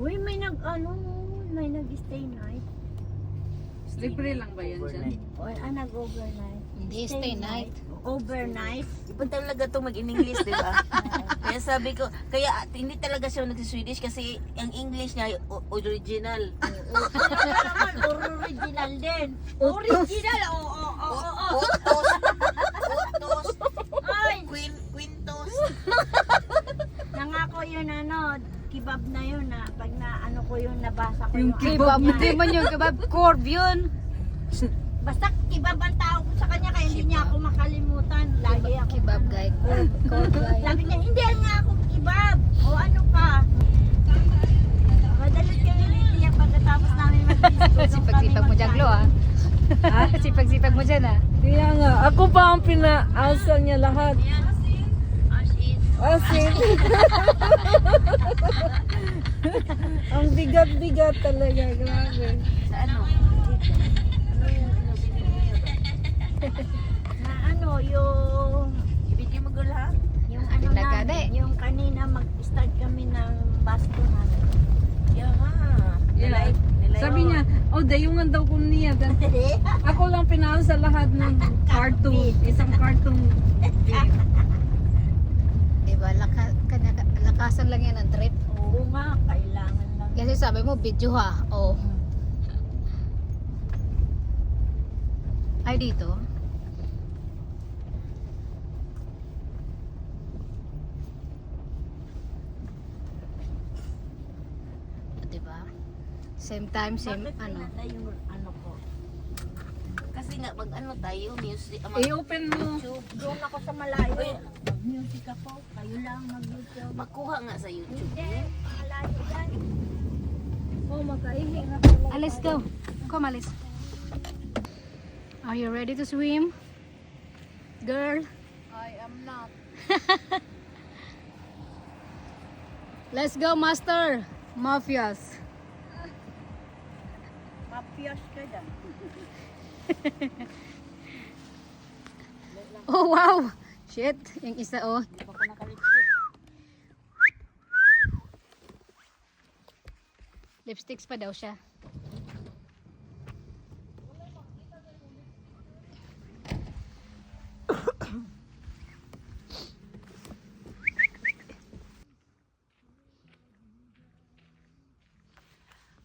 Uy, may nag-stay night. Libre lang ba yan dyan? O, nag-overnight. Hindi, stay night. Overnight. Iba talaga to mag-in-English, di ba? Kaya sabi ko, kaya hindi talaga siya nag-Swedish kasi ang English niya original. Naman, original din. Original, Quintos. Quintos. Ay, Quintos. nangako yun kebab na yun pag ko yun, nabasa ko Yung yung Kebab, niya. hindi man yung kebab. Corb yun. Basta kebab ang tawag ko sa kanya kaya hindi niya ako makalimutan. Lagi ako. Kebab guy. Corb guy. Sabi niya, hindi nga ako kebab. O ano ka? Madalit kami ni Tia pagkatapos namin mag-disco. Sipag-sipag mo dyan, Glo, ah. Sipag-sipag mo dyan, ah. Kaya nga, ako pa ang pinaasa niya lahat. As in. Ang bigat-bigat talaga, grabe. Sa ano? Na yung Ibigay mo gula? yung Nagade. yung kanina mag-start kami ng basto namin. Yeah nga. Yeah. Sabi niya, oh, dayungan daw ko niya. Ako lang pinaasa lahat ng cartoon. Isang cartoon. Diba, lakasan lang yan ang trip. Oo nga, kailangan lang. Kasi sabi mo, video ha. Oh. Ay, dito. Diba? Same time, same Bakit ano. pinatay yung ko? Kasi nga, pag ano tayo, music. I-open mo. YouTube. Doon ako sa malayo. Mag-music ako. Kayo lang mag-YouTube. Makuha nga sa YouTube. Hindi, malayo yan. Oh, magkaihi na talaga. Let's go. Come, Alice. Are you ready to swim? Girl? I am not. Let's go, master. Mafias. Mapiyos ka dyan. Oh, wow. Shit. Yung isa, oh. Lipsticks pa daw siya.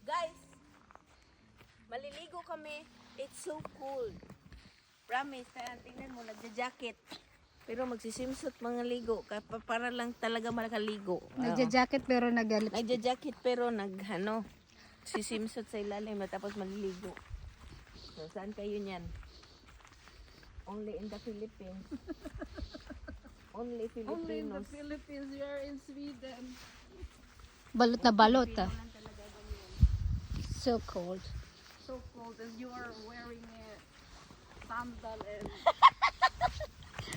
Guys, maliligo kami. It's so cold. Promise, tingnan mo, nagja-jacket. Pero magsisimsot mga ligo. Para lang talaga makaligo. Nagja-jacket pero nag-lips. Nagja-jacket pero sisimsot sa ilalim tapos maliligo. So, saan kayo niyan? Only in the Philippines. Only Only in the Filipinos. Philippines, you are in Sweden. Balot na balot, ah. So cold. So cold and you are wearing a sandal and...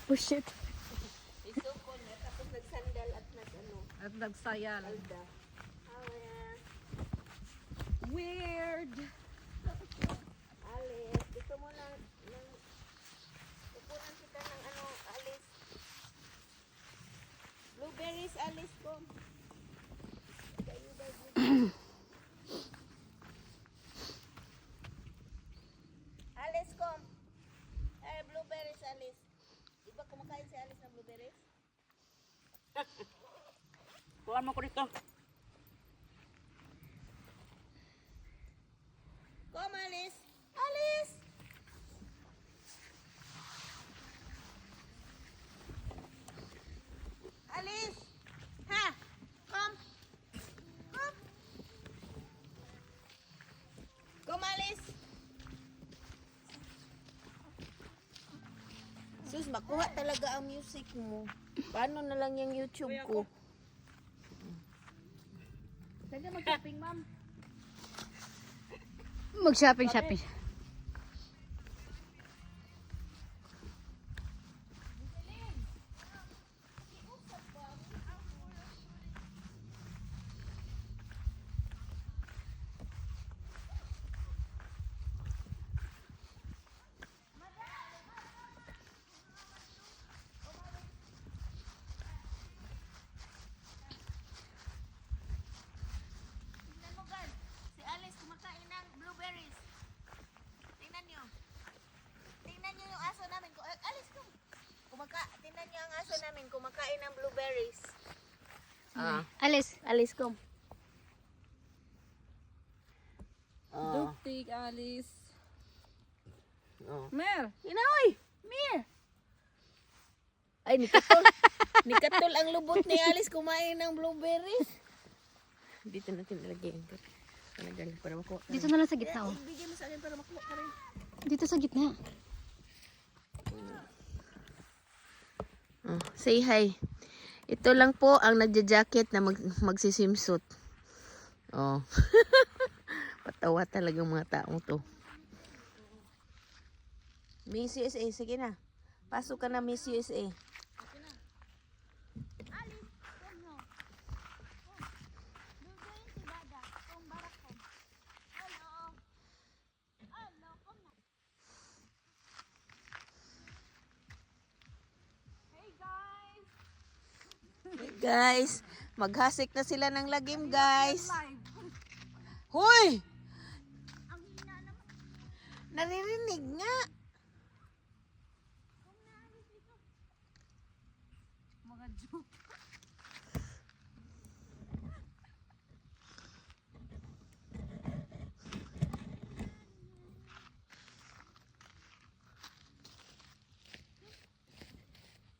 Oh, shit. It's so cold na tapos nagsandal at At nagsayal. alda. Weird! Alice, gusto mo ng pupunan kita ng Alice. Blueberries, Alice ko. Alice ko. Blueberries, Alice. Di ba kumakain si Alice ng blueberries? Kuha mo ko dito. Come, Alice. Alice! Alice! Ha! Come! Come! Come, Alice! Sus, makuha talaga ang music mo. Paano na lang yung YouTube ko? Mag-shopping. Alice, kom. Oh. Duktig, Alice. Oh. Mer! Inaoy! Mir! Ay, nikatol. Nikatol ang lubot ni Alice kumain ng blueberries. Dito natin ilagay yung panagal para makuha ka Dito rin. na lang sa gitna, oh. Ibigay mo sa akin para makuha ka rin. Dito sa gitna. Oh, say hi. Ito lang po ang nagja-jacket na magsisimsuit. Oh. Patawa talagang mga taong to. Miss USA, sige na. Pasok ka na, Miss USA. Hey guys, maghasik na sila ng lagim, guys. Hoy! Naririnig nga. Mga joke.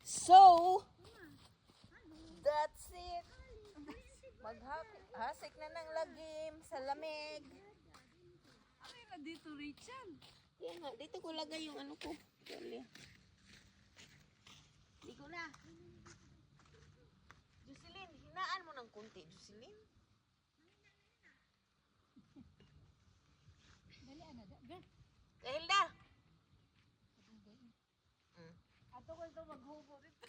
So, that's it. Maghasik na ng lagim sa lamig. Ay na dito, Rachel. Kaya nga, dito ko lagay yung ano ko. Tuwalya. Ligo na. Jocelyn, hinaan mo ng kunti, Jocelyn. Kahilda. Ato ko ito maghubo dito.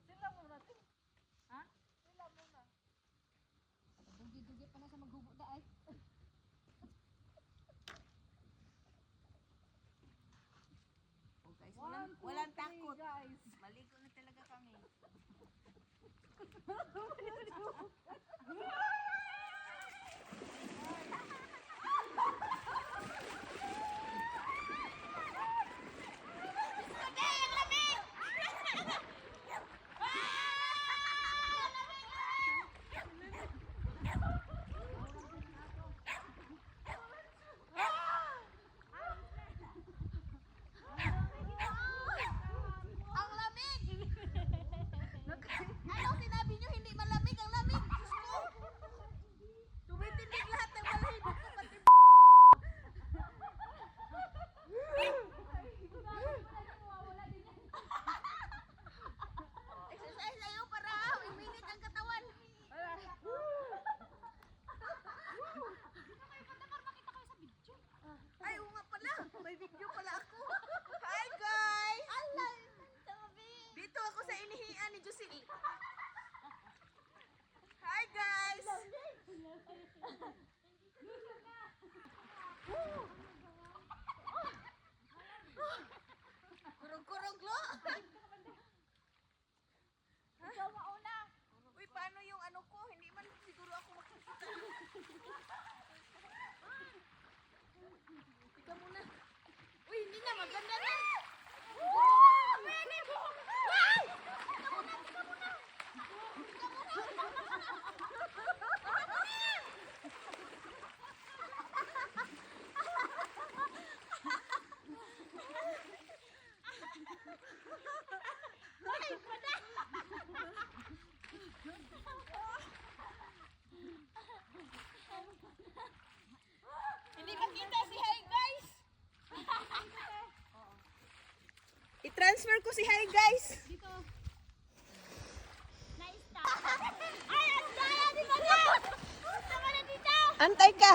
Sila muna to. Ha? Sila muna. Dugi-dugi pa na sa maghubo da ay. Oh, guys, walang takot. Guys. Maligo na talaga kami. Ang lamig! Ano sinabi nyo? Hindi malamig ang lamig. Tumitindig lahat ng balhin. Pati exercise ayaw para iminit ang katawan. Ay, oo nga pala. May video pala ako. Hi, guys! Dito ako sa inihian ni Jocelyn. Hi, guys! Kurog-kurog lo. Ikaw mauna. Uy, paano yung ano ko? Hindi man siguro ako makikita. Ika muna. Uy, hindi na. Maganda na. Hindi makita si Hi, guys. I-transfer ko si Hi, guys. Ay, ang daya di ba na? Tama na dito. Antay ka.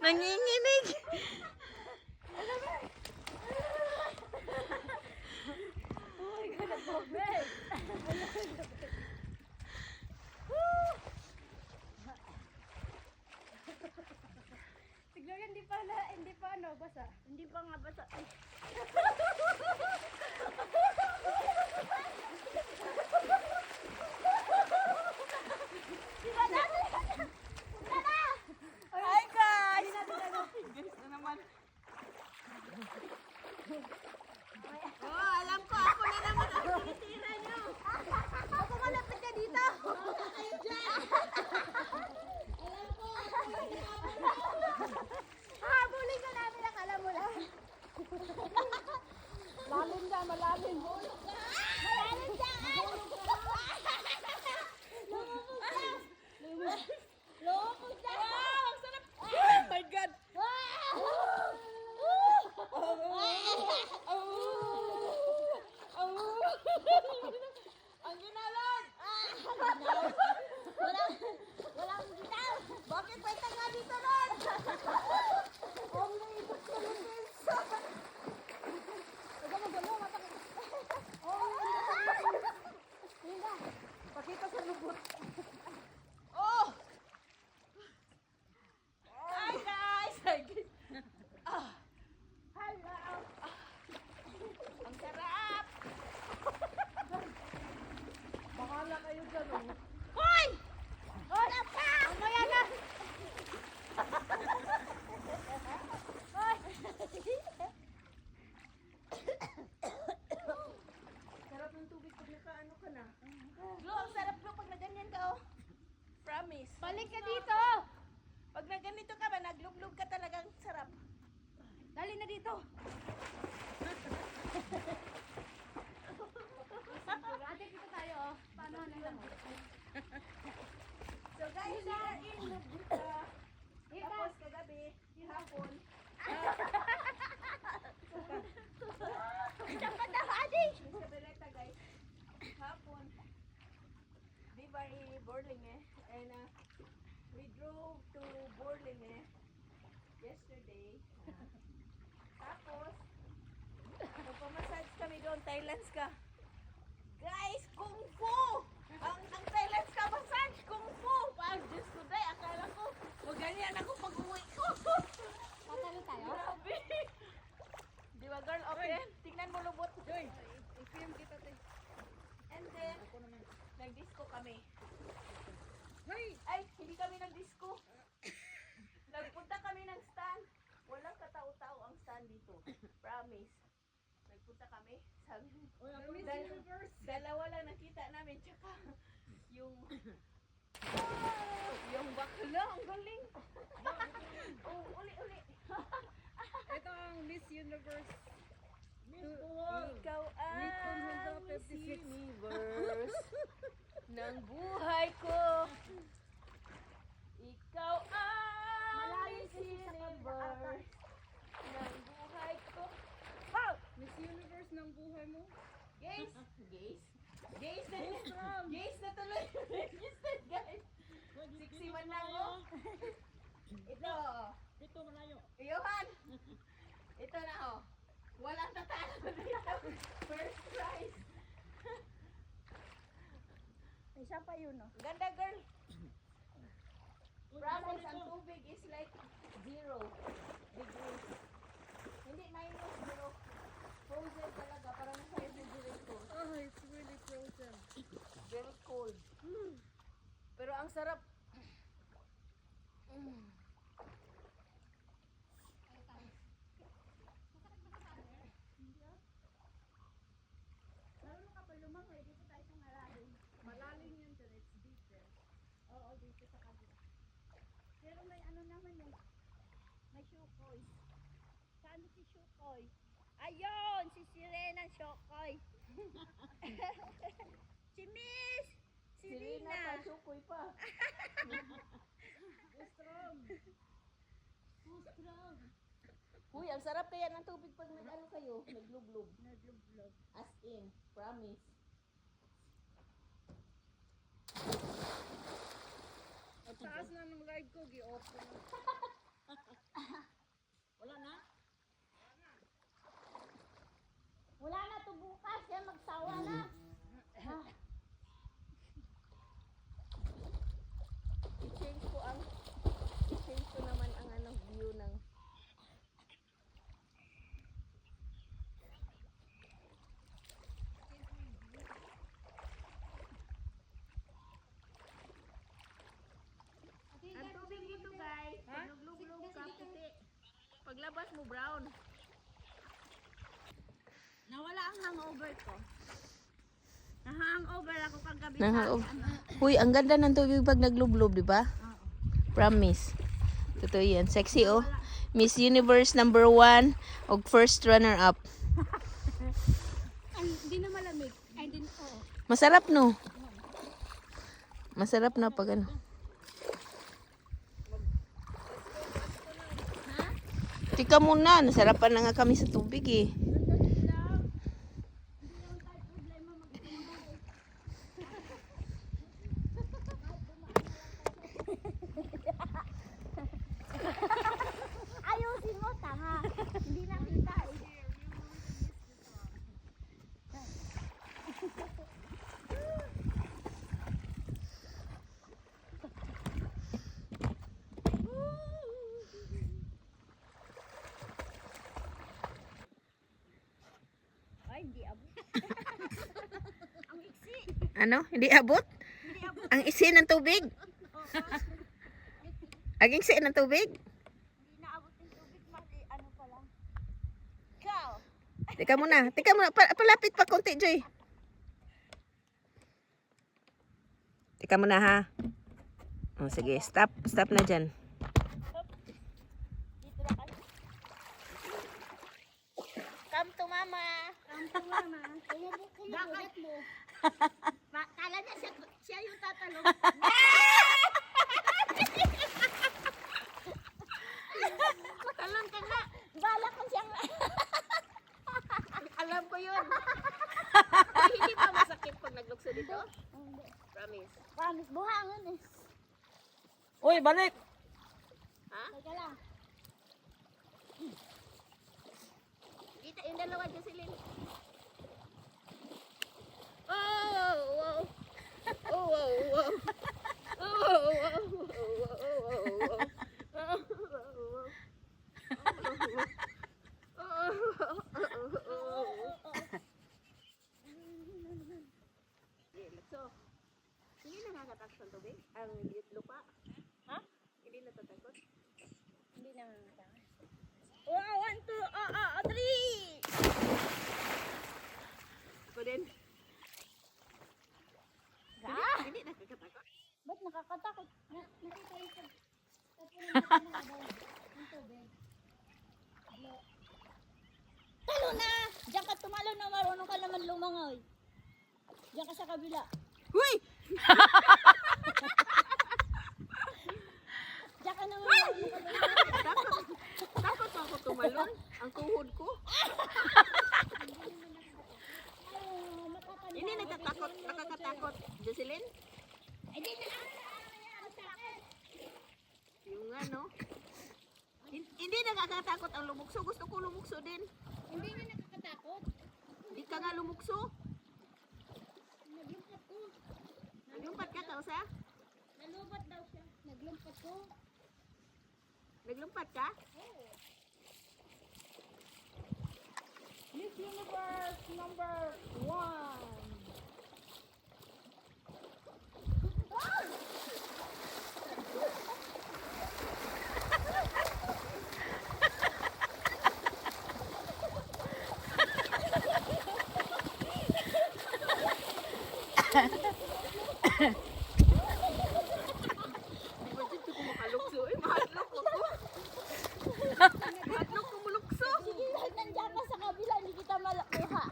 Nanginginig. malalim. Malalim dyan! Lumubog na! Wow, ang sarap. Oh my God. Ang ginalan. Walang ginaw! Bakit may tanga dito ron? Ang naibot ko ng pinsa! Pakita sa lubot. Oh! Hi guys! Hello! Ang sarap! Bahala kayo dyan, oh. Hoy! Wala pa! Mamaya na! Sarap ng tubig pag nakaano ka na. Glo, ang sarap Glo pag naganyan ka oh. Promise. Balik ka dito! Pag naganito ka ba, naglublog ka talagang sarap. Dali na dito! Ate, dito tayo, oh. Paano na lang? So guys, we are in Lubita. Tapos kagabi, hapon. Dapat na adi! Sa Beretta guys. Hapon. Bibari Borlinge. And we drove to Borlinge yesterday. Tapos, magpamassage kami doon. Thailand's ka. Guys, Kung Fu! Ang Thailand's ka massage, Kung Fu! Pag Diyos ko day, akala ko, maganyan ako pag uwi ko. Tatalo tayo? Grabe! Di ba girl, okay? Tingnan mo lubot. Joy, i-film kita, te. And then, nag-disco kami. Hey! Ay, hindi kami nag-disco. Nagpunta kami ng stand. Walang katao-tao ang stand dito. Promise. Nagpunta kami. Sabi, Miss Universe. dalawa lang nakita namin. Tsaka, yung bakla. Ang galing. Oh, uli. Ito ang Miss Universe. Ikaw ang Miss 156. Universe ng buhay ko. Ikaw ang Miss Universe ng buhay ko. Wow! Miss Universe ng buhay mo. Gays na tuloy. Gays na guys. Siksi man lang oh. Ito. Dito malayo. Johan. Ito na oh. Walang tatalo dito. First prize. Isa pa yun, no? Ganda girl. Promise, ang tubig is like 0 degrees. Hindi minus 0. Frozen talaga. Parang nasa refrigerator. Oh, it's really frozen. Very cold. Pero ang sarap. Marunong ka pa lumangoy. Dito tayo sa malalim. Malalim yan dyan, it's deep there. Oo, dito sa kabila. Pero may ano naman eh. May shukoy. Saan si shukoy? Ayun! Si Sirena shukoy. Si Miss! Sirena pa, sukoy pa. Uy, ang sarap kaya ng tubig pag nag-ano kayo, naglublog. Naglublog. As in, promise. At taas na ng live ko, gi-off ko na. Wala na? Wala na to bukas. Yan, magsawa na. I-change ko naman ang view ng ang tubig dito guys. Pag naglublog ka, puti. Paglabas mo, brown. Nawala ang hangover ko. Na-hangover ako kagabi Uy, ang ganda ng tubig pag naglublob, di ba? Promise. Totoo yan. Sexy, oh. Miss Universe #1 o first runner-up. Hindi na malamig. Ay, hindi, oo. Masarap no? Masarap na pag ano. Tika muna, nasarapan na nga kami sa tubig eh. Ayusin mo, tanga. Hindi na kita eh. Ay, hindi abot. Ang iksi. Ano? Hindi abot? Ang isi ng tubig? Ang isi ng tubig? Hindi na abot ng tubig, mali. Ano pa lang. Ikaw. Teka muna. Palapit pa konti, Joy. Teka muna ha. Oh, sige, stop na dyan. Dito na kayo. Come to mama. Come to mama. Bakit mo? Kala niya siya yung tatalong. Talong ka na. Bala ko siyang... Alam ko yun. Hindi ba masakit pag naglukso dito? Promise. Promise, buhangan eh. Uy, balik! Ha? Teka lang. Kita yung dalawa dyan silin. Oh, wow. Oh, wow, wow. Oh, wow, wow. Oh, wow. Hindi nakakatakot ang tubig? Ang lupa? Ha? Hindi natatakot? Hindi naman tanga. Wow, 1, 2, 3! Ako din. Ah! Hindi nakakatakot? Ba't nakakatakot? Nakita yung tubig. Talo na! Diyan ka tumalo na marunong ka naman lumangoy. Diyan ka sa kabila. Huy! Diyan ka naman marunong ka lumangoy. Takot ako tumalon. Ang tuhod ko. Hindi natatakot. Nakakatakot. Jocelyn? Hindi na Yung ano? Hindi nakakatakot ang lumukso. Gusto ko lumukso din. Hindi na nakakatakot. Hindi ka nga lumukso. Naglumpat ko. Naglumpat ka, Tausa? Nalumpat daw siya. Naglumpat ko. Naglumpat ka? Miss Universe number 1. Imagine ko makalukso. Mahatlok ko. Mahatlok ko mulukso. Sige, nandiyan ka sa kabila, hindi kita malakuha.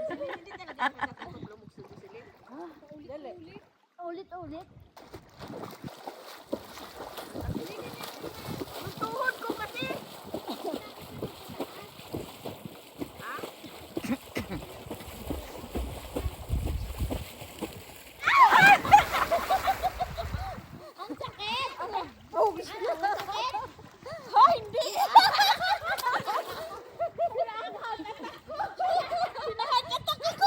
Hindi talaga nakakatakot lumukso, Jocelyn. Ulit-ulit. Yung tuhod ko kasi. Ha? Ang sakit! Oh, ang sakit! Oh, hindi! Pinahakatak ako!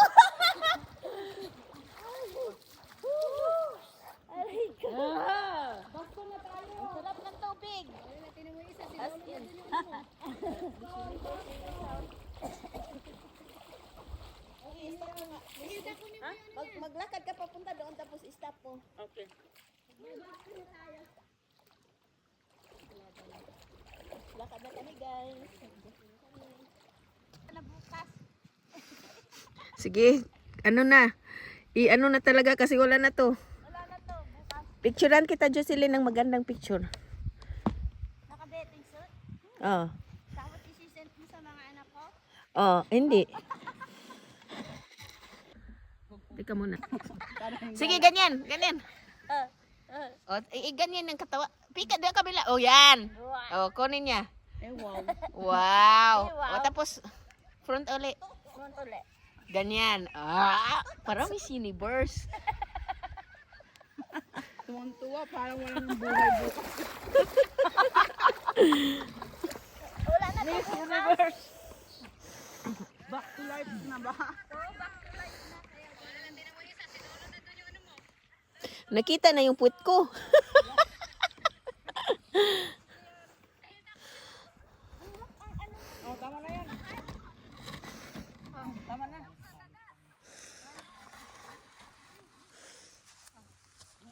Aray ko! Basto na tayo! Ang sarap ng tubig! As in. Ha? Maglakad ka papunta doon tapos stop mo. Okay. Lakad na kami guys. Na bukas. Sige, ano na. I-ano na talaga kasi wala na to. Wala na to. Bukas. Picturean kita, Jocelyn, ng magandang picture. Naka-betting suit. Oh. Tapos isi-send mo sa Oh, hindi. Teka muna. Sige, ganyan. Ganyan. O, ganyan ang katawa. Pika doon kabila. Oh, yan. Oh, kunin niya. wow. Wow. Wow. O, tapos, front uli. Front ulit. Ganyan. Ah, parang Miss Universe. Tuwang-tuwa, parang walang buhay bukas. Wala na to. Universe. Back to life na ba? Nakita na yung puwit ko. Oh, tama na yan. Oh, tama na.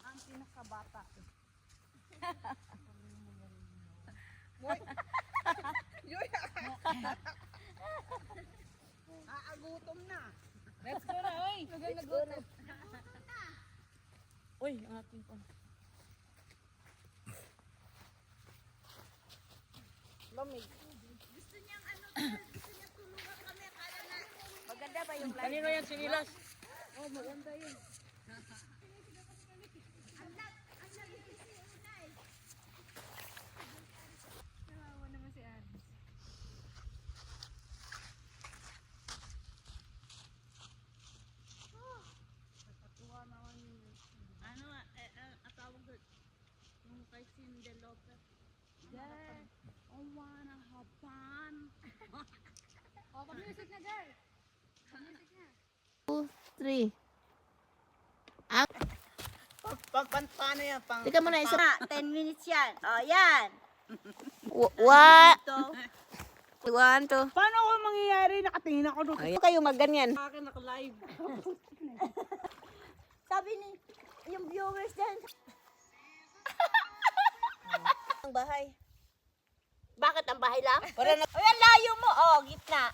Ang pinakabata. Aagutom na. Let's go na, oy. Nagutom. Uy, ang ating pa. Lamig. Maganda ba yung live? Kanino yan, sinilas? Atawag doon. Yung kay Cindy Lopez. Yeah. I wanna have fun. Oh, pag-music na, girl. Pag-music na. 2, 3. Paano yan? Teka muna, isa. 10 minutes yan. Oh, yan. What? 1, 2. Paano ako mangyayari? Nakatingin ako doon. Ayan kayo magganyan. Akin naka-live. Sabi ni yung viewers din. Ang bahay. Bakit ang bahay lang? Para na Ay, ang layo mo. Oh, gitna.